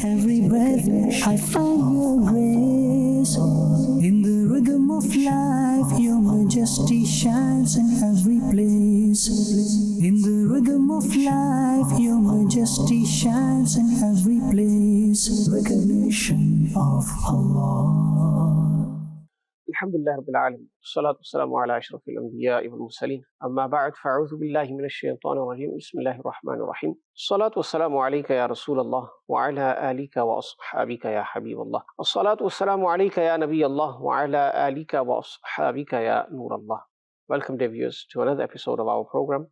every breath, I find your grace. In the rhythm of life, your majesty shines in every place. In the rhythm of life, your majesty shines in every place. Recognition of Allah. الحمد لله رب العالمين والصلاة والسلام على أشرف الأنبياء والمرسلين أما بعد فأعوذ بالله من الشيطان الرجيم بسم الله الرحمن الرحيم الصلاة والسلام عليك يا رسول الله وعلى آلك وأصحابك يا حبيب الله الصلاة والسلام عليك يا نبي الله وعلى آلك وأصحابك يا نور الله. Welcome dear viewers to another episode of our program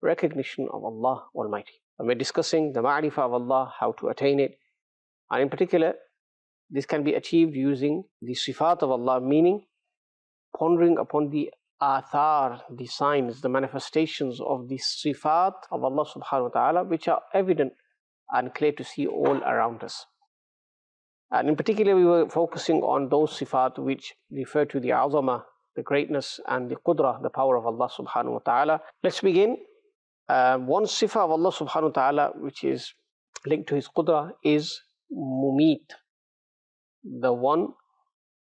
Recognition of Allah Almighty. And we're discussing the ma'rifah of Allah, how to attain it, and in particular this can be achieved using the sifat of Allah, meaning pondering upon the athar, the signs, the manifestations of the sifat of Allah subhanahu wa ta'ala, which are evident and clear to see all around us. And in particular, we were focusing on those sifat which refer to the azama, the greatness, and the qudrah, the power of Allah subhanahu wa ta'ala. Let's begin. One sifat of Allah subhanahu wa ta'ala which is linked to His qudrah is mumeet, the one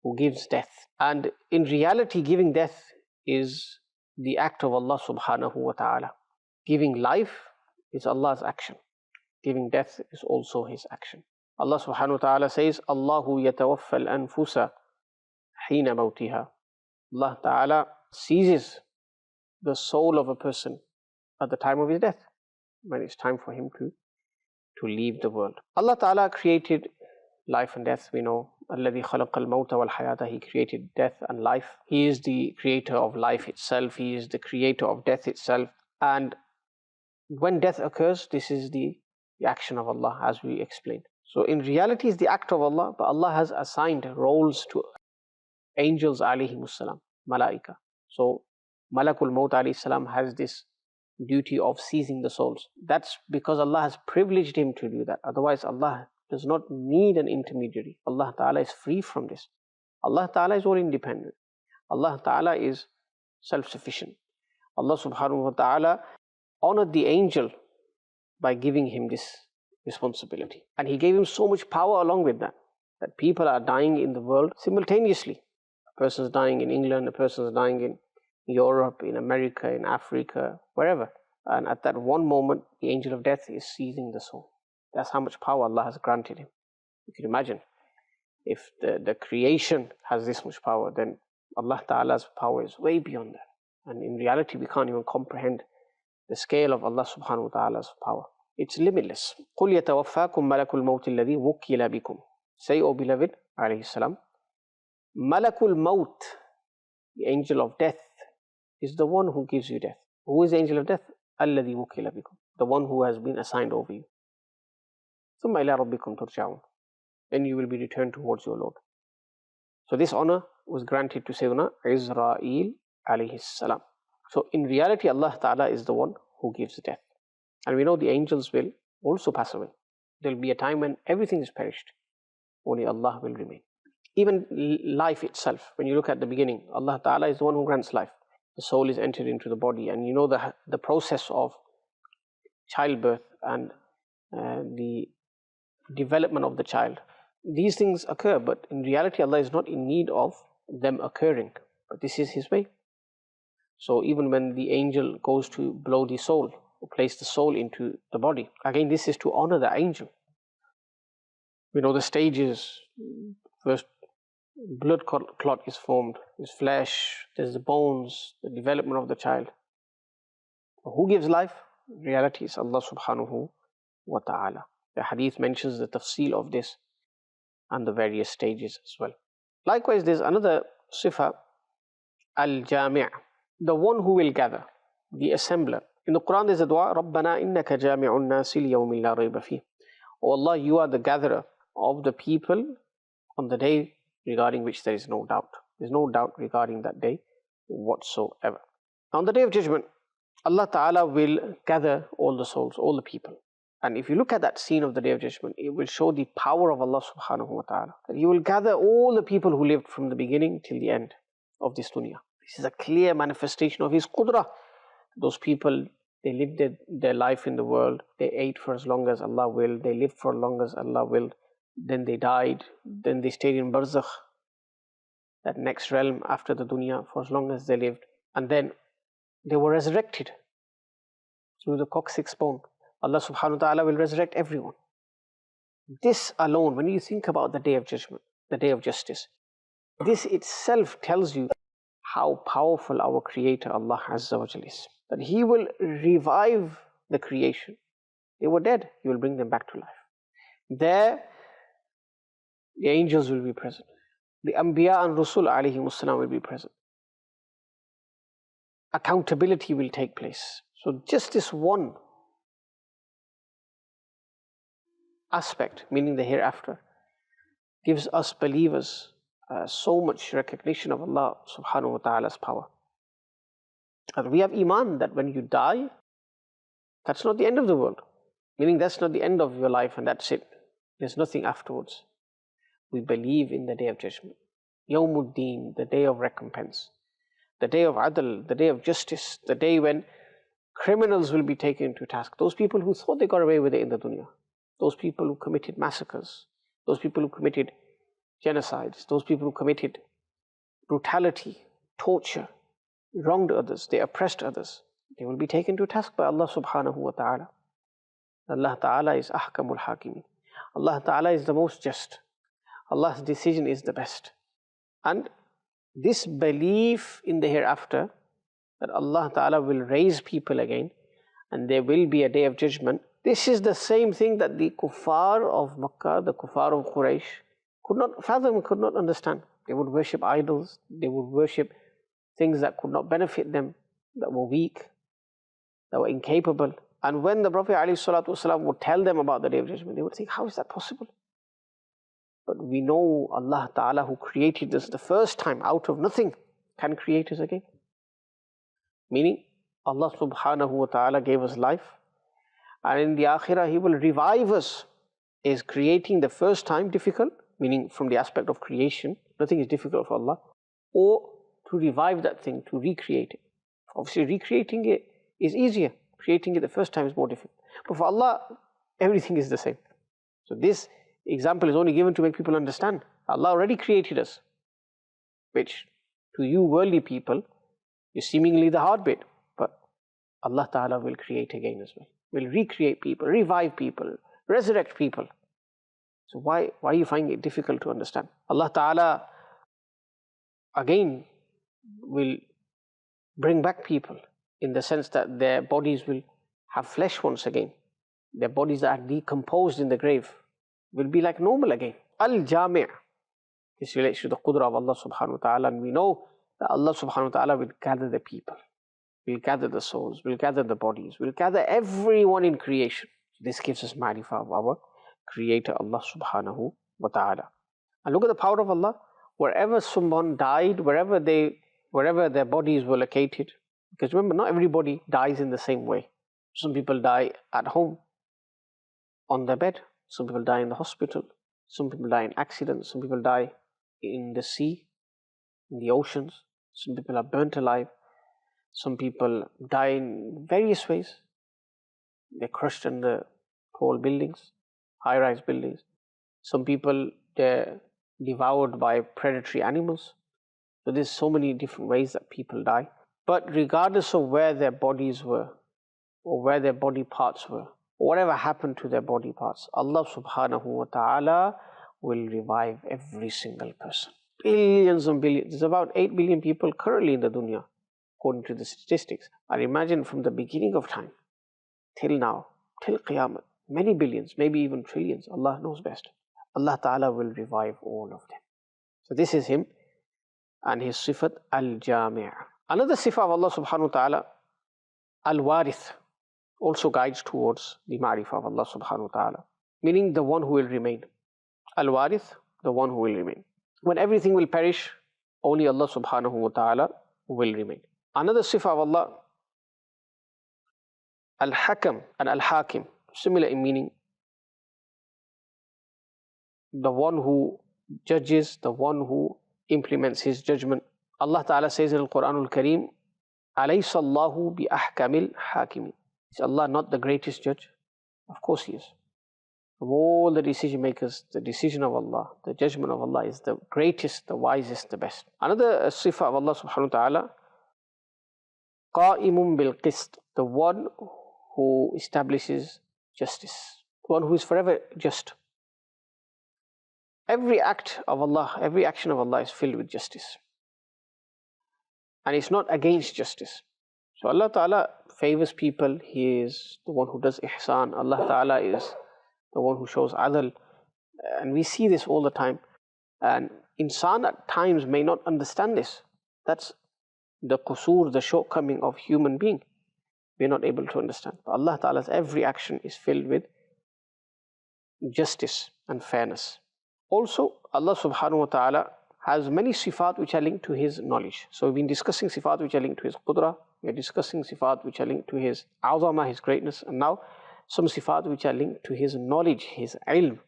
who gives death. And in reality, giving death is the act of Allah subhanahu wa ta'ala. Giving life is Allah's action. Giving death is also His action. Allah subhanahu wa ta'ala says, Allahu yatawaffa al-anfusa hina mawtiha. Allah ta'ala seizes the soul of a person at the time of his death, when it's time for him to leave the world. Allah ta'ala created life and death, we know. الَّذِي خَلَقَ الْمَوْتَ وَالْحَيَاةَ. He created death and life. He is the creator of life itself. He is the creator of death itself. And when death occurs, this is the action of Allah, as we explained. So in reality, it's the act of Allah, but Allah has assigned roles to angels, alayhimus salam, malaika. So Malakul Maut alayhi salam has this duty of seizing the souls. That's because Allah has privileged him to do that. Otherwise, Allah does not need an intermediary. Allah Ta'ala is free from this. Allah Ta'ala is all independent. Allah Ta'ala is self-sufficient. Allah Subhanahu wa Ta'ala honored the angel by giving him this responsibility. And He gave him so much power along with that, that people are dying in the world simultaneously. A person is dying in England, a person is dying in Europe, in America, in Africa, wherever. And at that one moment, the angel of death is seizing the soul. That's how much power Allah has granted him. You can imagine, if the creation has this much power, then Allah Ta'ala's power is way beyond that. And in reality, we can't even comprehend the scale of Allah Subhanahu wa Ta'ala's power. It's limitless. قُلْ يَتَوَفَّاكُمْ مَلَكُ الْمَوْتِ الَّذِي وُكِّلَ بِكُمْ. Say, O beloved, alayhi salam, Malakul Maut, the angel of death, is the one who gives you death. Who is the angel of death? الَّذِي وُكِّلَ بِكُمْ. The one who has been assigned over you. ثُمَّ إِلَىٰ رَبِّكُمْ تُرْجَعُونَ. Then you will be returned towards your Lord. So this honor was granted to Sayyidina Israel alayhi salam. So in reality, Allah Ta'ala is the one who gives death. And we know the angels will also pass away. There will be a time when everything is perished. Only Allah will remain. Even life itself, when you look at the beginning, Allah Ta'ala is the one who grants life. The soul is entered into the body, and you know the process of childbirth and the development of the child. These things occur, but in reality Allah is not in need of them occurring, but this is His way. So even when the angel goes to blow the soul, or place the soul into the body, again this is to honor the angel. We know the stages. First, blood clot is formed, there's flesh, there's the bones, the development of the child. Who gives life? In reality is Allah Subhanahu wa Ta'ala. The hadith mentions the tafsil of this and the various stages as well. Likewise, there's another sifa, al-jami', the one who will gather, the assembler. In the Quran there's a dua, رَبَّنَا إِنَّكَ جَامِعُ النَّاسِ لِيَوْمٍ لَا رَيْبَ فِيهِ. O Allah, you are the gatherer of the people on the day regarding which there is no doubt. There's no doubt regarding that day whatsoever. On the day of judgment, Allah Ta'ala will gather all the souls, all the people. And if you look at that scene of the Day of Judgment, it will show the power of Allah Subhanahu wa Ta'ala. That He will gather all the people who lived from the beginning till the end of this dunya. This is a clear manifestation of His qudrah. Those people They lived their life in the world. They ate for as long as Allah willed. They lived for as long as Allah willed. Then they died. Then they stayed in barzakh, that next realm after the dunya, for as long as they lived. And then they were resurrected through the coccyx bone. Allah subhanahu wa ta'ala will resurrect everyone. This alone, when you think about the day of judgment, the day of justice, this itself tells you how powerful our Creator Allah Azza wa Jal is. That He will revive the creation. They were dead, He will bring them back to life. There, the angels will be present. The Anbiya and Rusul alayhimus salam will be present. Accountability will take place. So just this one aspect, meaning the hereafter, gives us believers so much recognition of Allah subhanahu wa ta'ala's power. And we have iman that when you die, that's not the end of the world. Meaning that's not the end of your life and that's it. There's nothing afterwards. We believe in the day of judgment. Yawmuddin, the day of recompense. The day of adl, the day of justice. The day when criminals will be taken to task. Those people who thought they got away with it in the dunya. Those people who committed massacres. Those people who committed genocides. Those people who committed brutality, torture, wronged others, they oppressed others. They will be taken to task by Allah subhanahu wa ta'ala. Allah ta'ala is ahkamul hakimin. Allah ta'ala is the most just. Allah's decision is the best. And this belief in the hereafter, that Allah ta'ala will raise people again, and there will be a day of judgment, this is the same thing that the kuffar of Makkah, the kuffar of Quraysh, could not fathom, could not understand. They would worship idols, they would worship things that could not benefit them, that were weak, that were incapable. And when the Prophet ﷺ would tell them about the day of judgment, they would think, how is that possible? But we know Allah Ta'ala, who created us the first time out of nothing, can create us again. Meaning, Allah subhanahu wa ta'ala gave us life, and in the akhirah He will revive us. Is creating the first time difficult? Meaning from the aspect of creation, nothing is difficult for Allah. Or to revive that thing, to recreate it. Obviously recreating it is easier. Creating it the first time is more difficult. But for Allah, everything is the same. So this example is only given to make people understand. Allah already created us, which to you worldly people is seemingly the hard bit. But Allah Ta'ala will create again as well. Will recreate people, revive people, resurrect people. So why you find it difficult to understand? Allah Ta'ala again will bring back people in the sense that their bodies will have flesh once again. Their bodies that are decomposed in the grave will be like normal again. Al-Jami'. This relates to the qudra of Allah subhanahu wa ta'ala, and we know that Allah subhanahu wa ta'ala will gather the people, will gather the souls, will gather the bodies, will gather everyone in creation. This gives us ma'rifah of our Creator Allah subhanahu wa ta'ala. And look at the power of Allah. Wherever someone died, wherever their bodies were located, because remember, not everybody dies in the same way. Some people die at home, on their bed. Some people die in the hospital. Some people die in accidents. Some people die in the sea, in the oceans. Some people are burnt alive. Some people die in various ways. They're crushed in the tall buildings, high-rise buildings. Some people, they're devoured by predatory animals. So there's so many different ways that people die. But regardless of where their bodies were, or where their body parts were, or whatever happened to their body parts, Allah subhanahu wa ta'ala will revive every single person. Billions and billions. There's about 8 billion people currently in the dunya, according to the statistics. And imagine from the beginning of time till now, till Qiyamah, many billions, maybe even trillions, Allah knows best. Allah Ta'ala will revive all of them. So this is Him and His sifat al-Jami'. Another sifat of Allah subhanahu wa ta'ala, al-Warith, also guides towards the ma'rifah of Allah subhanahu wa ta'ala, meaning the one who will remain. Al-Warith, the one who will remain. When everything will perish, only Allah subhanahu wa ta'ala will remain. Another sifat of Allah, Al-Hakam and Al-Hakim, similar in meaning. The one who judges, the one who implements His judgment. Allah Ta'ala says in Al-Quran Al-Kareem, أَلَيْسَ اللَّهُ بِأَحْكَمِ الْحَاكِمِينَ. Is Allah not the greatest judge? Of course He is. From all the decision makers, the decision of Allah, the judgment of Allah is the greatest, the wisest, the best. Another sifa of Allah subhanahu wa ta'ala, qa'imun bil qist, the one who establishes justice, the one who is forever just. Every act of Allah, every action of Allah is filled with justice. And it's not against justice. So Allah Ta'ala favors people. He is the one who does ihsan. Allah Ta'ala is the one who shows adl. And we see this all the time. And insan at times may not understand this. That's the qusur, the shortcoming of human being. We're not able to understand. But Allah Ta'ala's every action is filled with justice and fairness. Also, Allah Subhanahu wa Ta'ala has many sifat which are linked to His knowledge. So we've been discussing sifat which are linked to His qudra. We're discussing sifat which are linked to His azama, His greatness. And now some sifat which are linked to His knowledge, His ilm.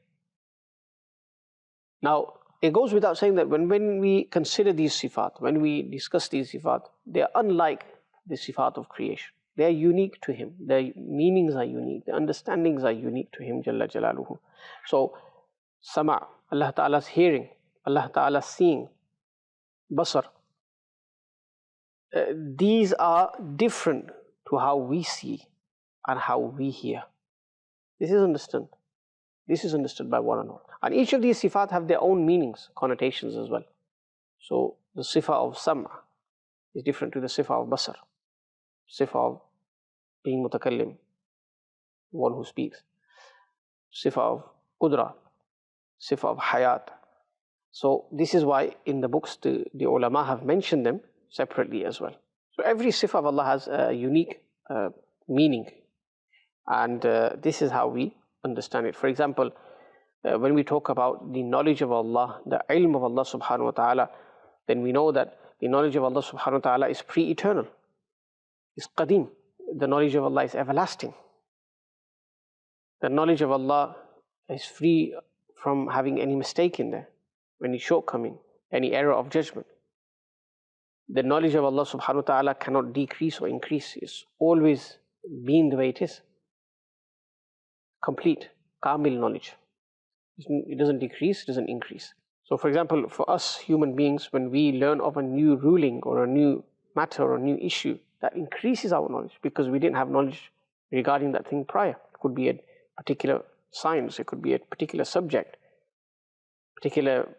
Now, it goes without saying that when we consider these sifat, when we discuss these sifat, they are unlike the sifat of creation. They are unique to Him. Their meanings are unique. The understandings are unique to Him, Jalla Jalaluhu. So, sama', Allah Ta'ala's hearing, Allah Ta'ala's seeing, basar, these are different to how we see and how we hear. This is understood. This is understood by one and all. And each of these sifat have their own meanings, connotations as well. So the sifa of sama' is different to the sifa of basar. Sifa of being mutakallim, one who speaks. Sifa of qudra, sifa of hayat. So this is why in the books the ulama have mentioned them separately as well. So every sifa of Allah has a unique meaning, and this is how we understand it. For example, when we talk about the knowledge of Allah, the ilm of Allah subhanahu wa ta'ala, then we know that the knowledge of Allah subhanahu wa ta'ala is pre-eternal, is qadim. The knowledge of Allah is everlasting. The knowledge of Allah is free from having any mistake in there, any shortcoming, any error of judgment. The knowledge of Allah subhanahu wa ta'ala cannot decrease or increase. It's always been the way it is. Complete, kamil knowledge. It doesn't decrease, it doesn't increase. So for example, for us human beings, when we learn of a new ruling or a new matter or a new issue, that increases our knowledge because we didn't have knowledge regarding that thing prior. It could be a particular science, it could be a particular subject, particular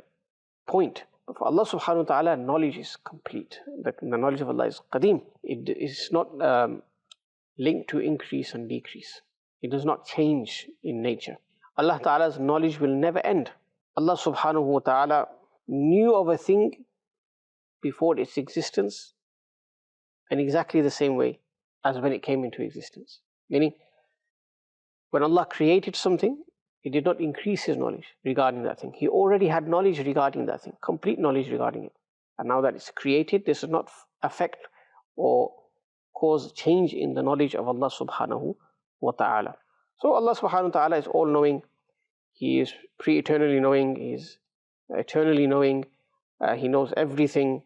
point. But for Allah subhanahu wa ta'ala, knowledge is complete. The knowledge of Allah is qadim. It is not linked to increase and decrease. It does not change in nature. Allah Ta'ala's knowledge will never end. Allah subhanahu wa ta'ala knew of a thing before its existence in exactly the same way as when it came into existence. Meaning, when Allah created something, He did not increase His knowledge regarding that thing. He already had knowledge regarding that thing, complete knowledge regarding it. And now that it's created, this does not affect or cause change in the knowledge of Allah subhanahu wa ta'ala. So Allah subhanahu wa ta'ala is all-knowing. He is pre-eternally knowing. He is eternally knowing. He knows everything.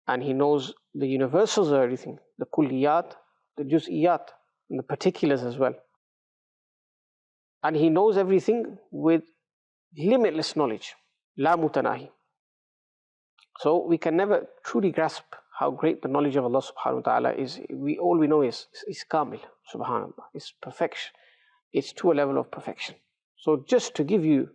And He knows the universals of everything, the kulliyat, the juz'iyat, and the particulars as well. And He knows everything with limitless knowledge, la mutanahi. So we can never truly grasp how great the knowledge of Allah subhanahu wa ta'ala is. All we know is kamil, subhanallah. It's perfection. It's to a level of perfection. So just to give you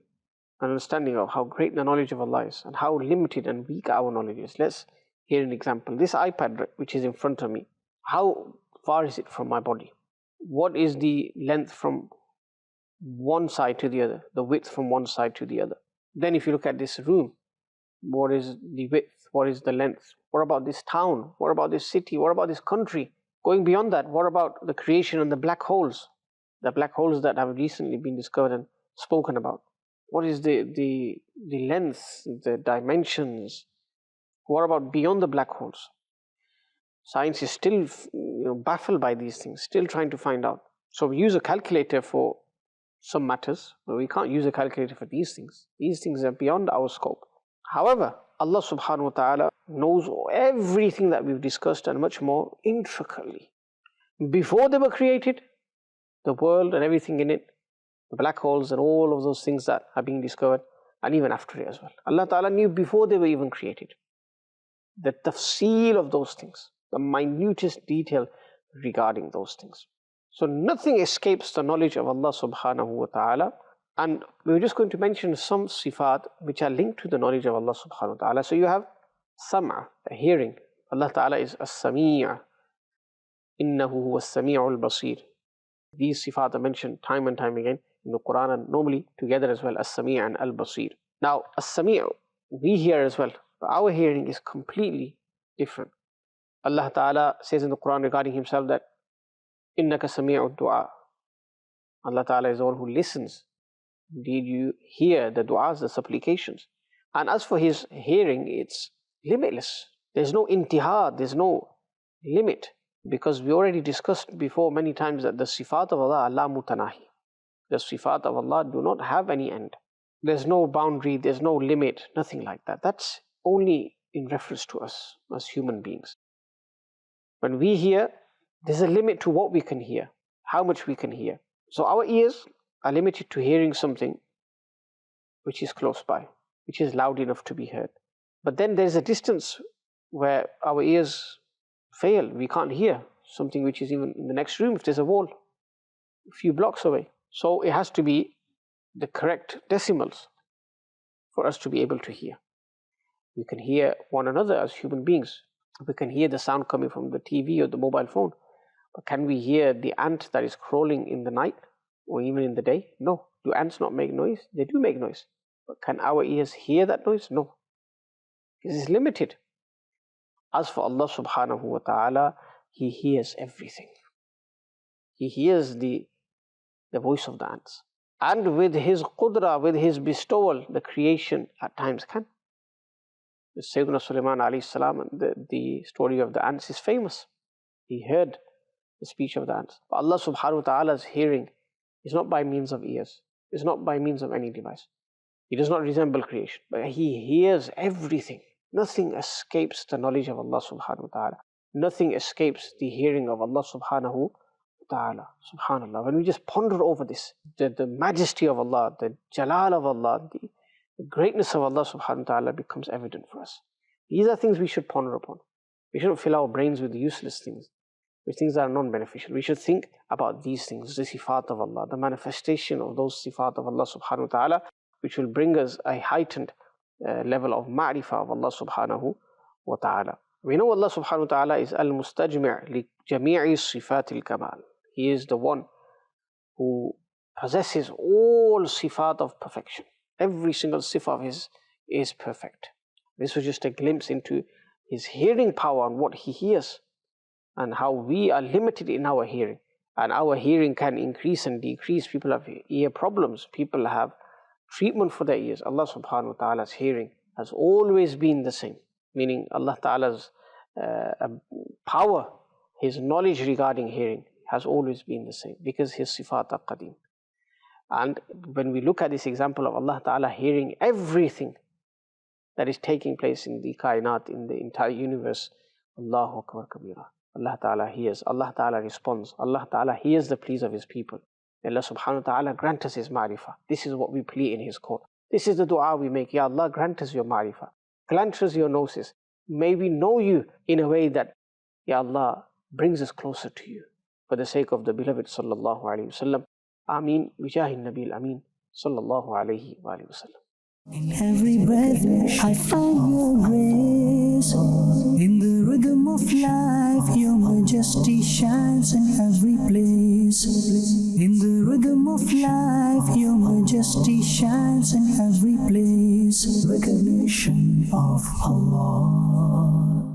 an understanding of how great the knowledge of Allah is and how limited and weak our knowledge is, let's hear an example. This iPad which is in front of me, how far is it from my body? What is the length from one side to the other, the width from one side to the other? Then if you look at this room, what is the width? What is the length? What about this town? What about this city? What about this country? Going beyond that, what about the creation and the black holes? The black holes that have recently been discovered and spoken about. What is the length, the dimensions? What about beyond the black holes? Science is still baffled by these things, still trying to find out. So we use a calculator for some matters, but we can't use a calculator for these things. These things are beyond our scope. However, Allah subhanahu wa ta'ala knows everything that we've discussed and much more intricately. before they were created, the world and everything in it, the black holes and all of those things that are being discovered, and even after it as well. Allah Ta'ala knew before they were even created. The tafseel of those things, the minutest detail regarding those things. So nothing escapes the knowledge of Allah subhanahu wa ta'ala. And we're just going to mention some sifat which are linked to the knowledge of Allah subhanahu wa ta'ala. So you have sam'a, a hearing. Allah Ta'ala is as-sami', innahu huwa as-sami'ul basir. These sifat are mentioned time and time again in the Quran, and normally together as well, as-sami' and al-basir. Now, as-sami', we hear as well, but our hearing is completely different. Allah Ta'ala says in the Quran regarding himself that innaka sami'ud du'a. Allah Ta'ala is the one who listens. Indeed, you hear the du'as, the supplications. And as for his hearing, it's limitless. There's no intiha, there's no limit. Because we already discussed before many times that the sifat of Allah are la mutanahi. The sifat of Allah do not have any end. There's no boundary, there's no limit, nothing like that. That's only in reference to us as human beings. When we hear, there's a limit to what we can hear, how much we can hear. So our ears are limited to hearing something which is close by, which is loud enough to be heard. But then there's a distance where our ears fail. We can't hear something which is even in the next room if there's a wall, a few blocks away. So it has to be the correct decimals for us to be able to hear. We can hear one another as human beings. We can hear the sound coming from the TV or the mobile phone. But can we hear the ant that is crawling in the night or even in the day? No. Do ants not make noise? They do make noise. But can our ears hear that noise? No. Because it's limited. As for Allah subhanahu wa ta'ala, He hears everything. He hears the voice of the ants. And with His qudra, with His bestowal, the creation at times can. The Sayyidina Sulaiman alayhi salam, the story of the ants is famous. He heard the speech of the ants. But Allah subhanahu wa ta'ala's hearing is not by means of ears. It's not by means of any device. He does not resemble creation. But He hears everything. Nothing escapes the knowledge of Allah subhanahu wa ta'ala. Nothing escapes the hearing of Allah subhanahu wa ta'ala. Subhanallah. When we just ponder over this, the majesty of Allah, the jalal of Allah, the greatness of Allah subhanahu wa ta'ala becomes evident for us. These are things we should ponder upon. We shouldn't fill our brains with useless things, with things that are non-beneficial. We should think about these things, the sifat of Allah, the manifestation of those sifat of Allah subhanahu wa ta'ala, which will bring us a heightened level of ma'rifah of Allah subhanahu wa ta'ala. We know Allah subhanahu wa ta'ala is al-mustajmi' li jami'i sifat al-kamal. He is the one who possesses all sifat of perfection. Every single sifat of His is perfect. This was just a glimpse into His hearing power and what He hears, and how we are limited in our hearing. And our hearing can increase and decrease. People have ear problems. People have treatment for their ears. Allah subhanahu wa ta'ala's hearing has always been the same. Meaning Allah ta'ala's power, His knowledge regarding hearing has always been the same. Because His sifat are qadim. And when we look at this example of Allah ta'ala hearing everything that is taking place in the kainat, in the entire universe, Allahu Akbar kabira. Allah ta'ala hears, Allah ta'ala responds, Allah ta'ala hears the pleas of His people. Allah subhanahu wa ta'ala grant us His ma'rifah. This is what we plead in His court. This is the dua we make. Ya Allah, grant us your ma'rifah. Grant us your gnosis. May we know you in a way that, Ya Allah, brings us closer to you. For the sake of the beloved sallallahu alayhi wa sallam. Ameen. Bijahin Nabil Ameen. Sallallahu alayhi wa sallam. In every breath I find your grace. In the rhythm of life your majesty shines in every place. In the rhythm of life your majesty shines in every place. Recognition of Allah.